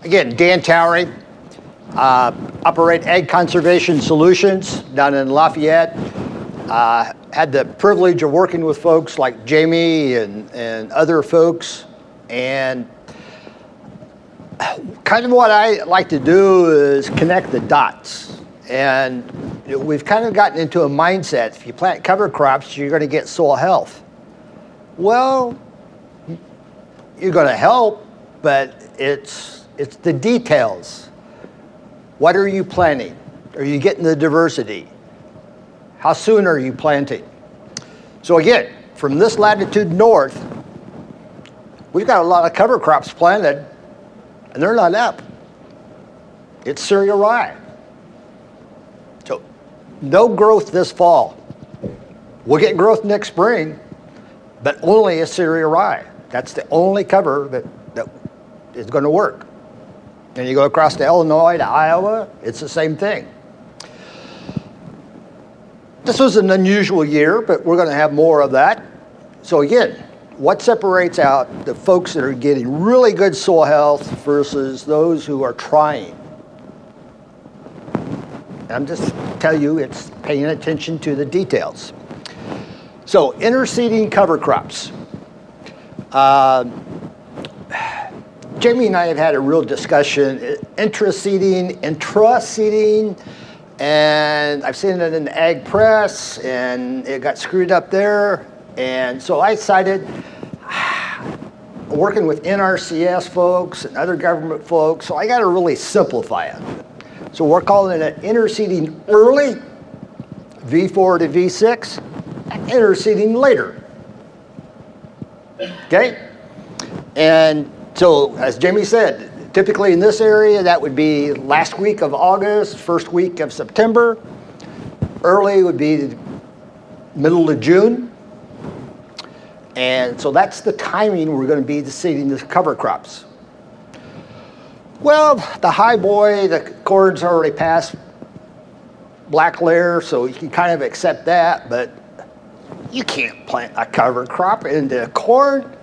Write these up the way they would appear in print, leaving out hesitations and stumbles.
Again, Dan Towery, operate Ag Conservation Solutions down in Lafayette. Had the privilege of working with folks like Jamie and other folks, and kind of what I like to do is connect the dots. And we've kind of gotten into a mindset, if you plant cover crops, you're going to get soil health. Well, you're going to help, but it's the details. What are you planting? Are you getting the diversity? How soon are you planting? So again, from this latitude north, we've got a lot of cover crops planted, and they're not up. It's cereal rye. So no growth this fall. We'll get growth next spring, but only a cereal rye. That's the only cover that is going to work. And you go across to Illinois, to Iowa, it's the same thing. This was an unusual year, but we're going to have more of that. So again, what separates out the folks that are getting really good soil health versus those who are trying? I'm just tell you, it's paying attention to the details. So interseeding cover crops. Jamie and I have had a real discussion, intraseeding, and I've seen it in the ag press, and it got screwed up there. And so I decided, working with NRCS folks and other government folks, so I got to really simplify it. So we're calling it interseeding early, V4 to V6, and interseeding later. Okay? And so, as Jamie said, typically in this area, that would be last week of August, first week of September. Early would be the middle of June. And so that's the timing we're going to be seeding the cover crops. Well, the high boy, the corn's already past black layer, so you can kind of accept that, but you can't plant a cover crop into corn.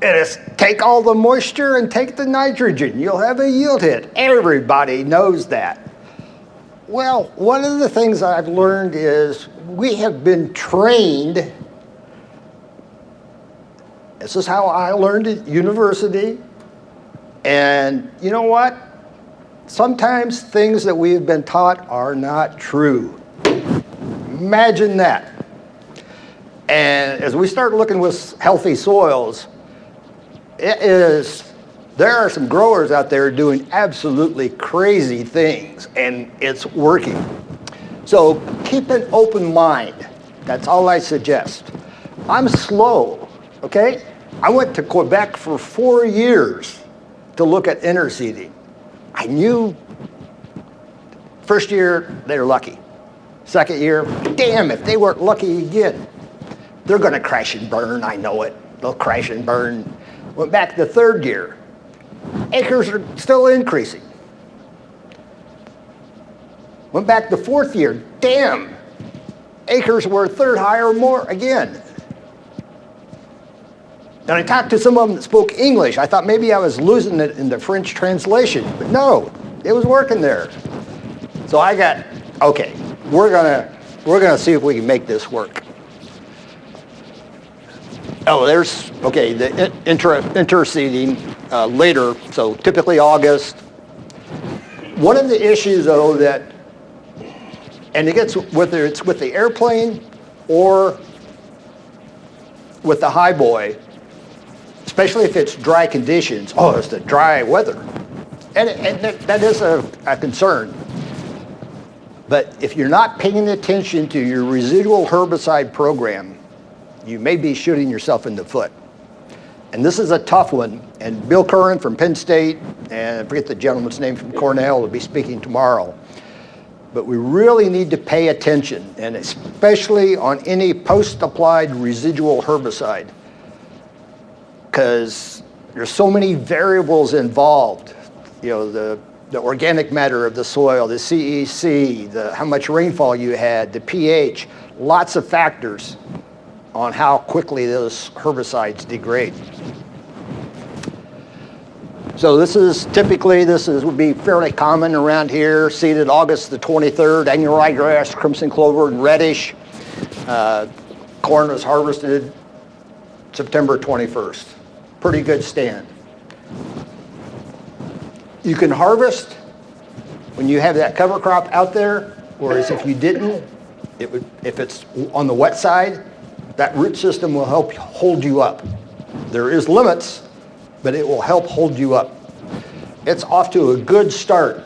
It is take all the moisture and take the nitrogen. You'll have a yield hit. Everybody knows that. Well, one of the things I've learned is we have been trained. This is how I learned at university. And you know what? Sometimes things that we have been taught are not true. Imagine that. And as we start looking with healthy soils, there are some growers out there doing absolutely crazy things, and it's working. So keep an open mind. That's all I suggest. I'm slow, okay? I went to Quebec for 4 years to look at interseeding. I knew first year they were lucky. Second year, damn, if they weren't lucky again, they're going to crash and burn. I know it. They'll crash and burn. Went back to the third year. Acres are still increasing. Went back to the fourth year. Damn, acres were a third higher or more again. And I talked to some of them that spoke English. I thought maybe I was losing it in the French translation, but no, it was working there. So I got, okay, we're gonna see if we can make this work. Oh, there's, okay, the interseeding later, so typically August. One of the issues though that, and it gets, whether it's with the airplane or with the high boy, especially if it's dry conditions, oh, it's the dry weather. And that is a concern. But if you're not paying attention to your residual herbicide program, you may be shooting yourself in the foot. And this is a tough one. And Bill Curran from Penn State, and I forget the gentleman's name from Cornell, will be speaking tomorrow. But we really need to pay attention, and especially on any post-applied residual herbicide, because there's so many variables involved. You know, the organic matter of the soil, the CEC, how much rainfall you had, the pH, lots of factors on how quickly those herbicides degrade. So this is typically, would be fairly common around here, seeded August the 23rd, annual ryegrass, crimson clover, and reddish. Corn was harvested September 21st. Pretty good stand. You can harvest when you have that cover crop out there, whereas if you didn't, if it's on the wet side, that root system will help hold you up. There is limits, but it will help hold you up. It's off to a good start.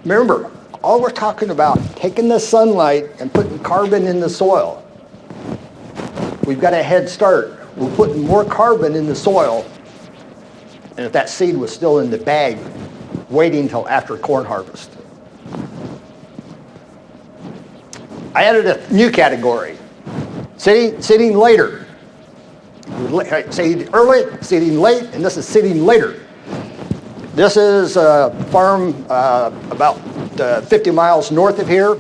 Remember, all we're talking about, taking the sunlight and putting carbon in the soil. We've got a head start. We're putting more carbon in the soil, and if that seed was still in the bag, waiting until after corn harvest. I added a new category, seeding later. Seeding early, seeding late, and this is seeding later. This is a farm about 50 miles north of here.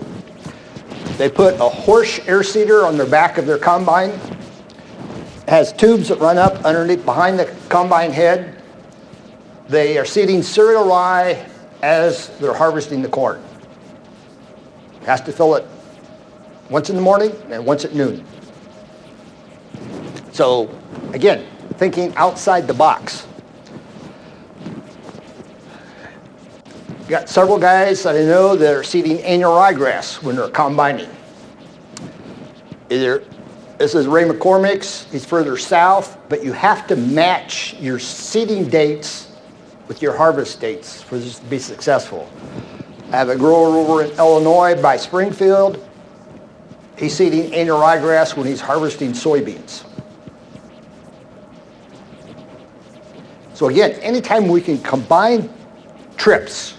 They put a horse air seeder on the back of their combine. It has tubes that run up underneath, behind the combine head. They are seeding cereal rye as they're harvesting the corn. Has to fill it once in the morning and once at noon. So, again, thinking outside the box. Got several guys that I know that are seeding annual ryegrass when they're combining. This is Ray McCormick's. He's further south, but you have to match your seeding dates with your harvest dates for this to be successful. I have a grower over in Illinois by Springfield. He's seeding annual ryegrass when he's harvesting soybeans. So again, anytime we can combine trips,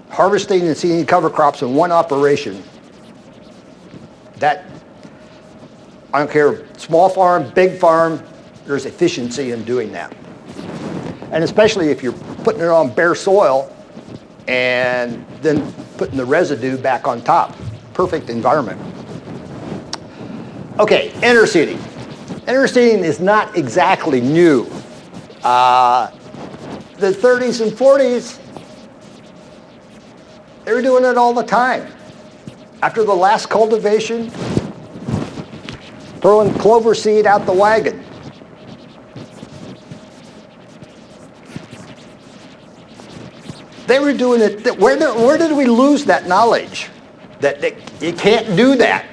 harvesting and seeding cover crops in one operation, that, I don't care, small farm, big farm, there's efficiency in doing that. And especially if you're putting it on bare soil and then putting the residue back on top. Perfect environment. Okay, interseeding. Interseeding is not exactly new. The 30s and 40s, they were doing it all the time. After the last cultivation, throwing clover seed out the wagon. They were doing it. Where did we lose that knowledge? That you can't do that.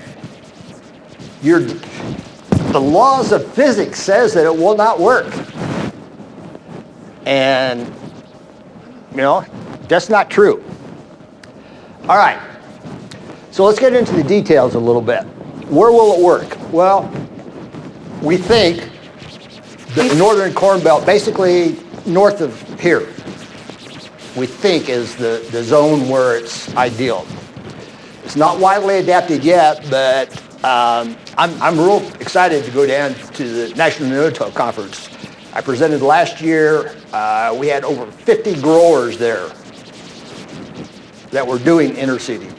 The laws of physics says that it will not work. And, that's not true. All right, so let's get into the details a little bit. Where will it work? Well, we think the northern corn belt, basically north of here, we think is the zone where it's ideal. It's not widely adapted yet, but I'm real excited to go down to the National No-Till Conference. I presented last year. We had over 50 growers there that were doing interseeding.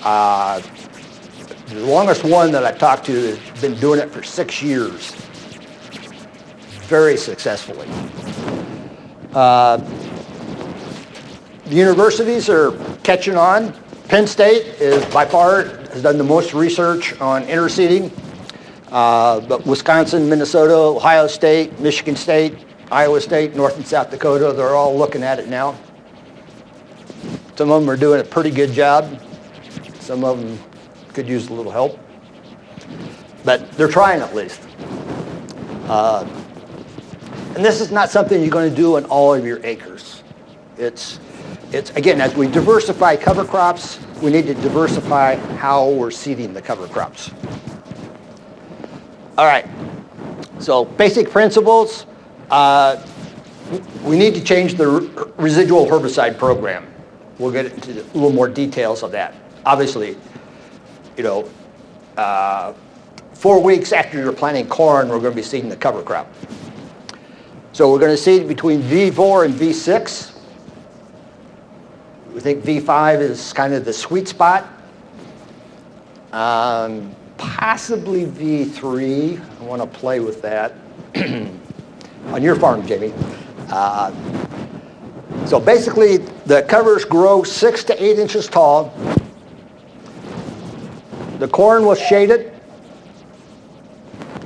The longest one that I've talked to has been doing it for 6 years, very successfully. The universities are catching on. Penn State is by far has done the most research on interseeding. But Wisconsin, Minnesota, Ohio State, Michigan State, Iowa State, North and South Dakota, they're all looking at it now. Some of them are doing a pretty good job. Some of them could use a little help. But they're trying at least. And this is not something you're going to do on all of your acres. It's again, as we diversify cover crops, we need to diversify how we're seeding the cover crops. All right, so basic principles. We need to change the residual herbicide program. We'll get into a little more details of that. Obviously, 4 weeks after you're planting corn, we're going to be seeding the cover crop. So we're going to seed between V4 and V6. We think V5 is kind of the sweet spot. Possibly V3. I want to play with that. on your farm, Jamie. So basically, the covers grow 6 to 8 inches tall. The corn was shaded,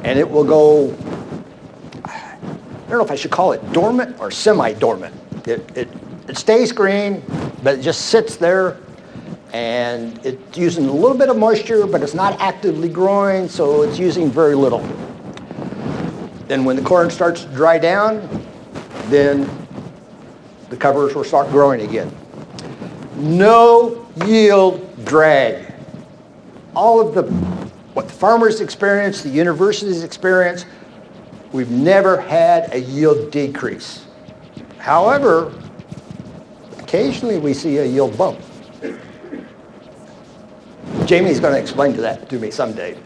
and it will go, I don't know if I should call it dormant or semi-dormant. It stays green, but it just sits there, and it's using a little bit of moisture, but it's not actively growing, so it's using very little. Then when the corn starts to dry down, then the covers will start growing again. No yield drag. All of what the farmers experience, the universities experience, we've never had a yield decrease. However, occasionally we see a yield bump. Jamie's going to explain that to me someday.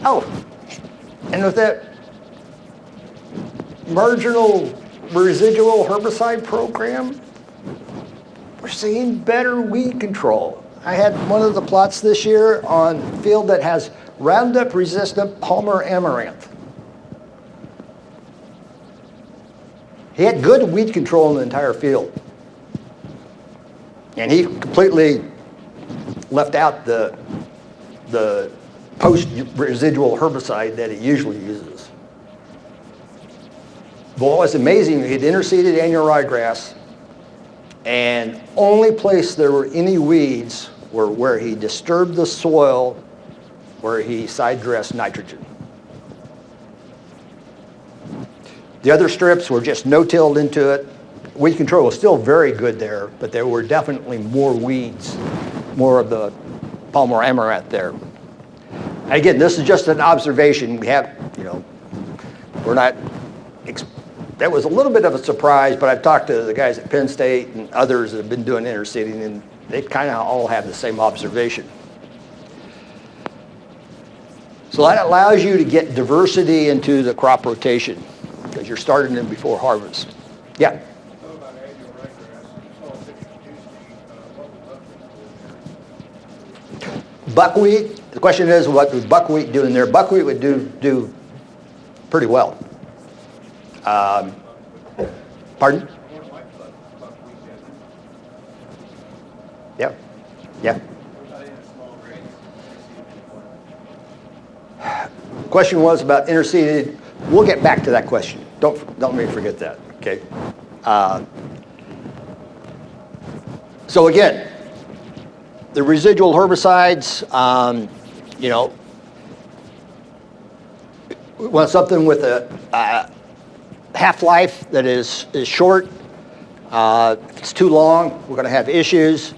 Oh, and with that marginal residual herbicide program, we're seeing better weed control. I had one of the plots this year on field that has Roundup resistant Palmer amaranth. He had good weed control in the entire field. And he completely left out the post-residual herbicide that he usually uses. But what was amazing, he had interseeded annual ryegrass, and only place there were any weeds were where he disturbed the soil, where he side dressed nitrogen. The other strips were just no-tilled into it. Weed control was still very good there, but there were definitely more weeds, more of the Palmer amaranth there. Again, this is just an observation. We have, we're not, that was a little bit of a surprise, but I've talked to the guys at Penn State and others that have been doing interseeding, and they kind of all have the same observation. So that allows you to get diversity into the crop rotation because you're starting them before harvest. Yeah? Buckwheat, the question is, what would buckwheat do in there? Buckwheat would do pretty well. Pardon? Yeah, yeah. Question was about interseeded. We'll get back to that question. Don't let me forget that, okay? So again, the residual herbicides, we want something with a half-life that is short. If it's too long, we're going to have issues.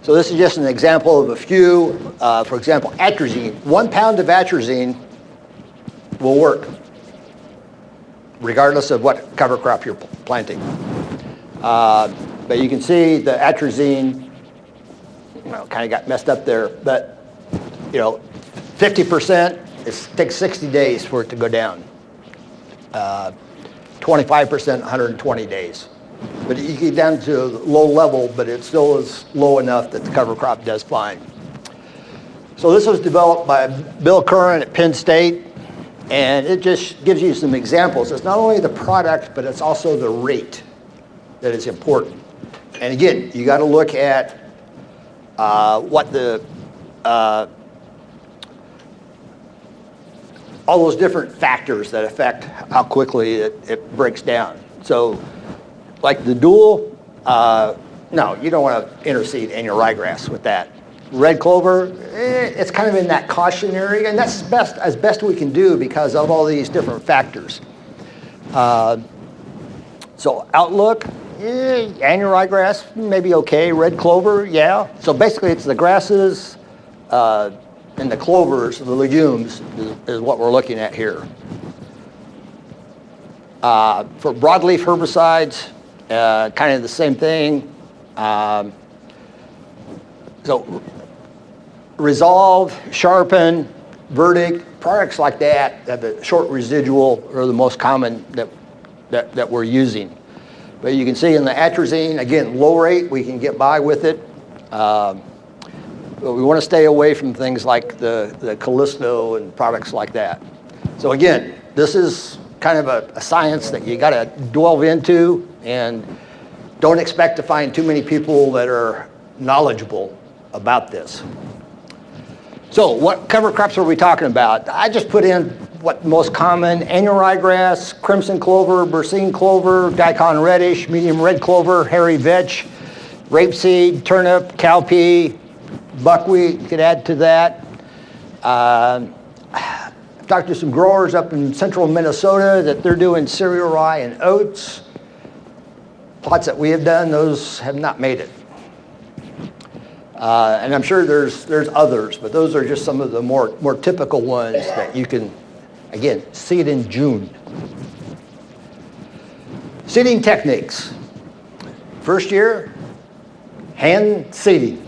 So this is just an example of a few. For example, atrazine. 1 pound of atrazine will work, regardless of what cover crop you're planting. But you can see the atrazine, kind of got messed up there. But 50%, it takes 60 days for it to go down. 25%, 120 days. But you get down to a low level, but it still is low enough that the cover crop does fine. So this was developed by Bill Curran at Penn State, and it just gives you some examples. It's not only the product, but it's also the rate that is important. And again, you got to look at what the all those different factors that affect how quickly it breaks down. So like the dual, no, you don't want to interseed annual ryegrass with that. Red clover, it's kind of in that cautionary, and that's as best we can do because of all these different factors. So outlook, annual ryegrass, maybe okay. Red clover, yeah. So basically it's the grasses and the clovers, the legumes, is what we're looking at here. For broadleaf herbicides, kind of the same thing. So Resolve, Sharpen, Verdict, products like that have a short residual are the most common that we're using. But you can see in the atrazine, again, low rate, we can get by with it. But we want to stay away from things like the Callisto and products like that. So again, this is kind of a science that you got to delve into, and don't expect to find too many people that are knowledgeable about this. So what cover crops are we talking about? I just put in what most common: annual ryegrass, crimson clover, Berseem clover, daikon reddish, medium red clover, hairy vetch, rapeseed, turnip, cowpea, buckwheat. You could add to that. I've talked to some growers up in central Minnesota that they're doing cereal rye and oats. Plots that we have done, those have not made it. And I'm sure there's others, but those are just some of the more typical ones that you can, again, seed in June. Seeding techniques. First year, hand seeding.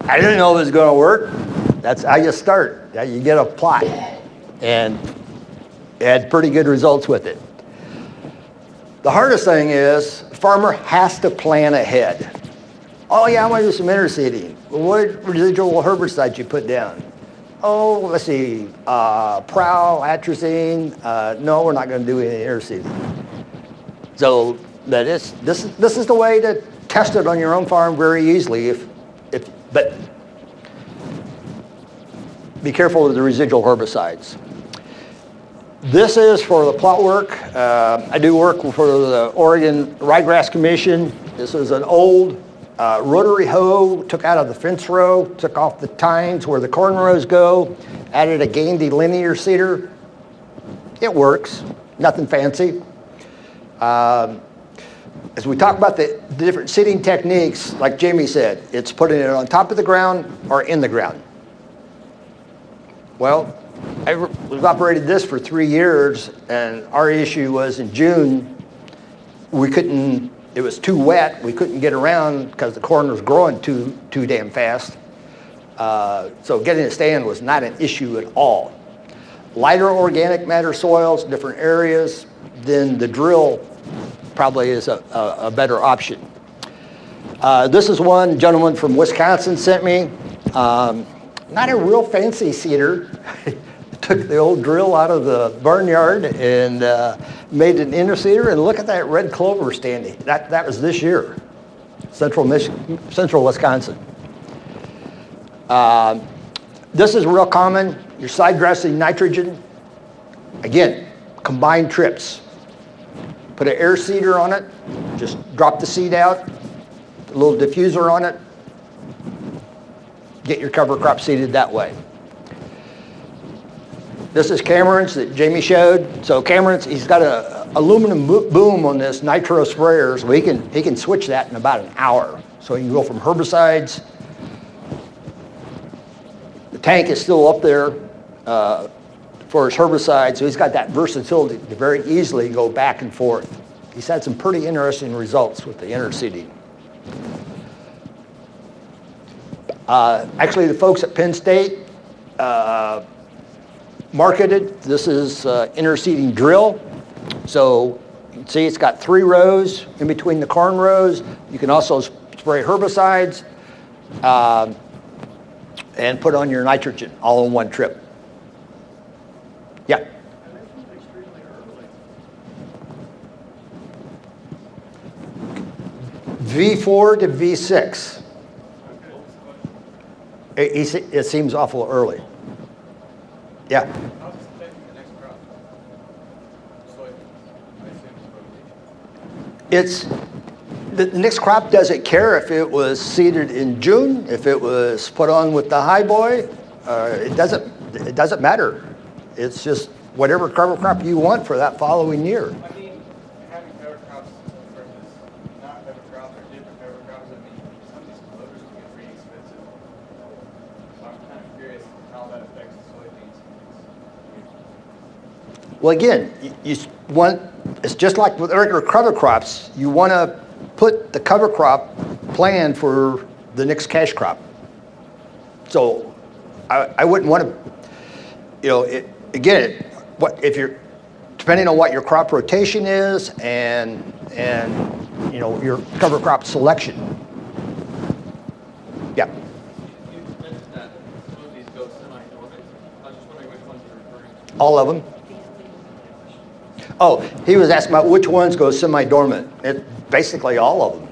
I didn't know it was going to work. That's how you start. You get a plot, and had pretty good results with it. The hardest thing is, a farmer has to plan ahead. Oh yeah, I want to do some interseeding. Well, what residual herbicides you put down? Oh, let's see, prowl, atrazine. No, we're not going to do any interseeding. So this is the way to test it on your own farm very easily. But be careful with the residual herbicides. This is for the plot work. I do work for the Oregon Ryegrass Commission. This is an old rotary hoe, took out of the fence row, took off the tines where the corn rows go, added a Gandy linear seeder. It works, nothing fancy. As we talk about the different seeding techniques, like Jamie said, it's putting it on top of the ground or in the ground. Well, we've operated this for 3 years, and our issue was in June, it was too wet, we couldn't get around because the corn was growing too damn fast. So getting it stand was not an issue at all. Lighter organic matter soils, different areas, then the drill probably is a better option. This is one gentleman from Wisconsin sent me. Not a real fancy seeder. Took the old drill out of the barnyard and made an interseeder, and look at that red clover standing. That was this year, central Wisconsin. This is real common. You're side dressing nitrogen. Again, combined trips. Put an air seeder on it, just drop the seed out, a little diffuser on it, get your cover crop seeded that way. This is Cameron's that Jamie showed. So Cameron's, he's got an aluminum boom on this nitro sprayer, so he can switch that in about an hour. So you can go from herbicides. The tank is still up there for his herbicide, so he's got that versatility to very easily go back and forth. He's had some pretty interesting results with the interseeding. Actually, the folks at Penn State marketed. This is interseeding drill. So you can see it's got 3 rows in between the corn rows. You can also spray herbicides and put on your nitrogen all in one trip. Yeah. V4 to V6. It seems awful early. Yeah. How's this affecting the next crop? It's the next crop doesn't care if it was seeded in June, if it was put on with the high boy. It doesn't matter. It's just whatever cover crop you want for that following year. I mean, having cover crops versus not cover crops or different cover crops, I mean, some of these clovers can get pretty expensive. So I'm kind of curious how that affects the soybeans. Well, again, you want, it's just like with regular cover crops. You want to put the cover crop plan for the next cash crop. So I wouldn't want to, again, if you're, depending on what your crop rotation is and your cover crop selection. Yeah. All of them. Oh, he was asking about which ones go semi-dormant. Basically all of them.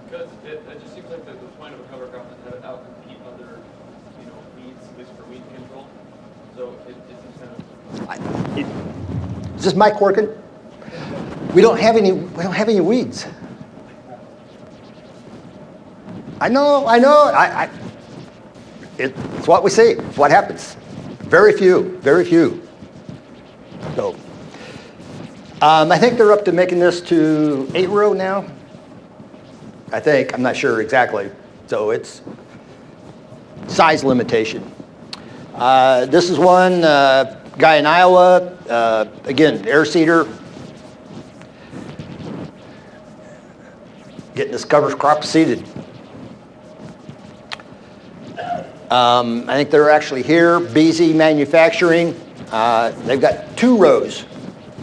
Because it just seems like the point of a cover crop is to have it outcompete other, weeds, at least for weed control. So it seems kind of. Is this mic working? We don't have any weeds. I know. It's what we see. It's what happens. Very few. So, I think they're up to making this to 8-row now. I think. I'm not sure exactly. So it's size limitation. This is one guy in Iowa. Again, air seeder. Getting this cover crop seeded. I think they're actually here, BZ Manufacturing. They've got 2 rows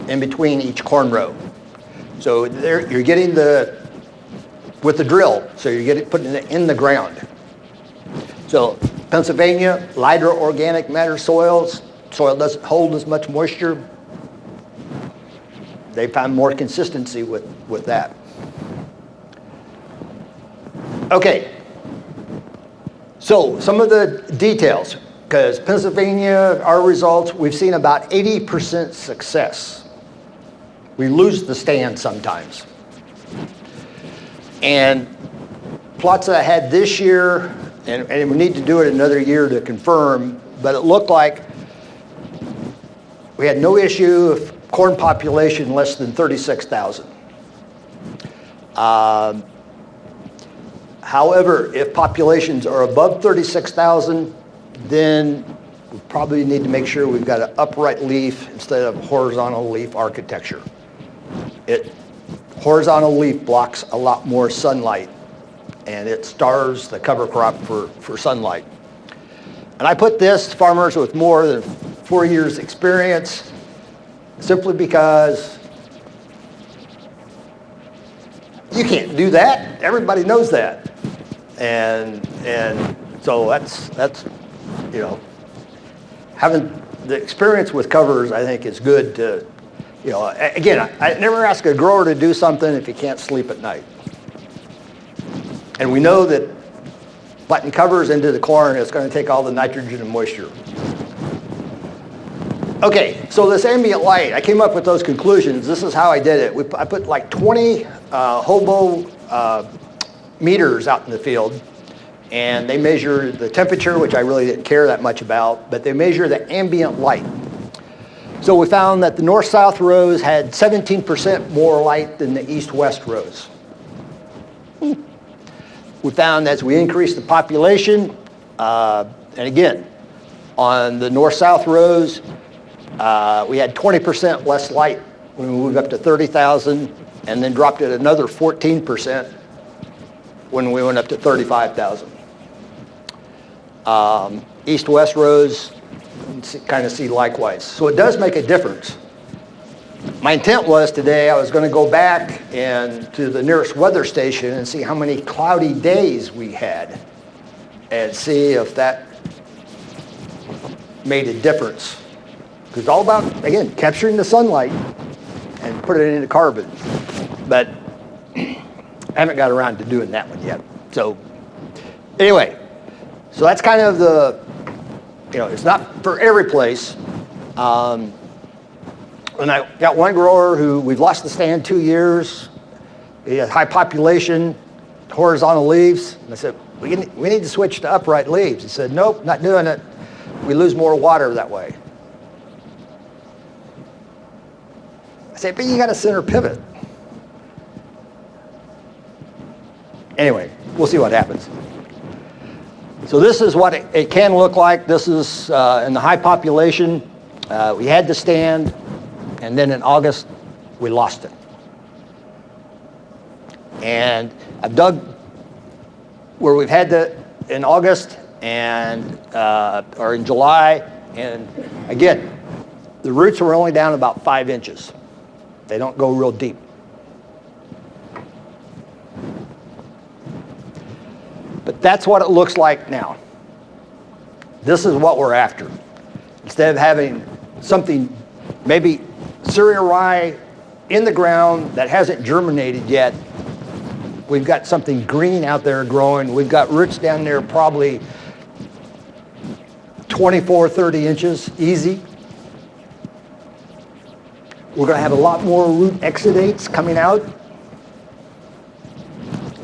in between each corn row. So you're getting with the drill, so you're putting it in the ground. So Pennsylvania, lighter organic matter soils. Soil doesn't hold as much moisture. They found more consistency with that. Okay. So some of the details, because Pennsylvania, our results, we've seen about 80% success. We lose the stand sometimes. And plots I had this year, and we need to do it another year to confirm, but it looked like we had no issue of corn population less than 36,000. However, if populations are above 36,000, then we probably need to make sure we've got an upright leaf instead of horizontal leaf architecture. Horizontal leaf blocks a lot more sunlight, and it starves the cover crop for sunlight. And I put this to farmers with more than 4 years experience simply because you can't do that. Everybody knows that. And so that's having the experience with covers, I think, is good to, again, I never ask a grower to do something if he can't sleep at night. And we know that putting covers into the corn is going to take all the nitrogen and moisture. Okay, so this ambient light, I came up with those conclusions. This is how I did it. I put like 20 hobo meters out in the field, and they measure the temperature, which I really didn't care that much about, but they measure the ambient light. So we found that the north-south rows had 17% more light than the east-west rows. We found as we increased the population, and again, on the north-south rows, we had 20% less light when we moved up to 30,000, and then dropped it another 14% when we went up to 35,000. East-west rows, kind of see likewise. So it does make a difference. My intent was today I was going to go back and to the nearest weather station and see how many cloudy days we had and see if that made a difference. Because it's all about, again, capturing the sunlight and put it into carbon. But I haven't got around to doing that one yet. So anyway, so that's kind of the, it's not for every place. And I got one grower who we've lost the stand 2 years. He had high population, horizontal leaves. And I said, we need to switch to upright leaves. He said, nope, not doing it. We lose more water that way. I said, but you got a center pivot. Anyway, we'll see what happens. So this is what it can look like. This is in the high population. We had the stand, and then in August, we lost it. And I've dug where we've had in August and or in July, and again, the roots were only down about 5 inches. They don't go real deep. But that's what it looks like now. This is what we're after. Instead of having something, maybe cereal rye in the ground that hasn't germinated yet. We've got something green out there growing. We've got roots down there probably 24, 30 inches, easy. We're going to have a lot more root exudates coming out.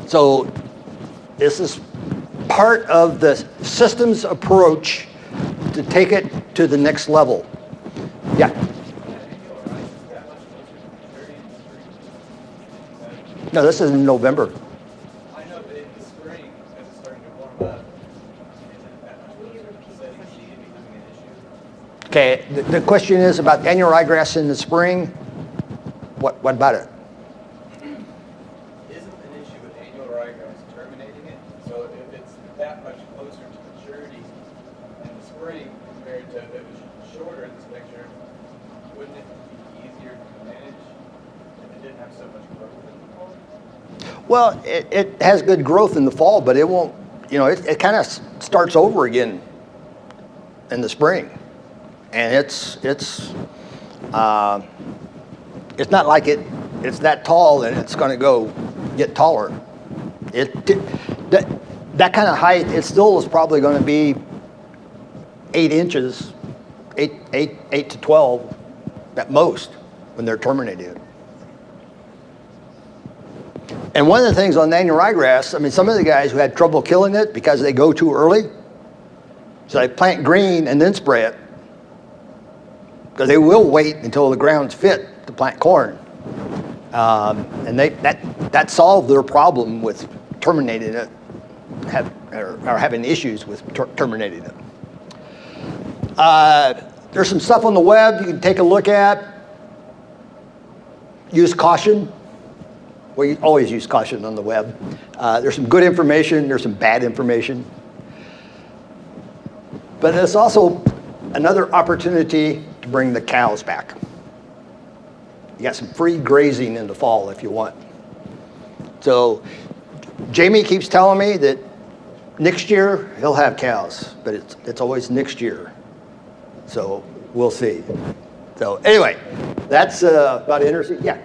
So this is part of the systems approach to take it to the next level. Yeah. No, this is in November. I know, but in the spring, as it's starting to warm up, isn't that much closer to setting seed and becoming an issue? Okay, the question is about annual ryegrass in the spring. What about it? Isn't an issue with annual ryegrass terminating it? So if it's that much closer to maturity in the spring compared to if it was shorter in this picture, wouldn't it be easier to manage if it didn't have so much growth in the fall? Well, it has good growth in the fall, but it won't, you know, it kind of starts over again in the spring. And it's not like it's that tall and it's going to go get taller. That kind of height, it still is probably going to be 8 inches, 8 to 12 at most when they're terminating it. And one of the things on the annual ryegrass, I mean, some of the guys who had trouble killing it because they go too early, so they plant green and then spray it, because they will wait until the ground's fit to plant corn. And that solved their problem with terminating it, or having issues with terminating it. There's some stuff on the web you can take a look at. Use caution. Well, you always use caution on the web. There's some good information, there's some bad information. But there's also another opportunity to bring the cows back. You got some free grazing in the fall if you want. So Jamie keeps telling me that next year he'll have cows, but it's always next year. So we'll see. So anyway, that's about Interseeding. Yeah.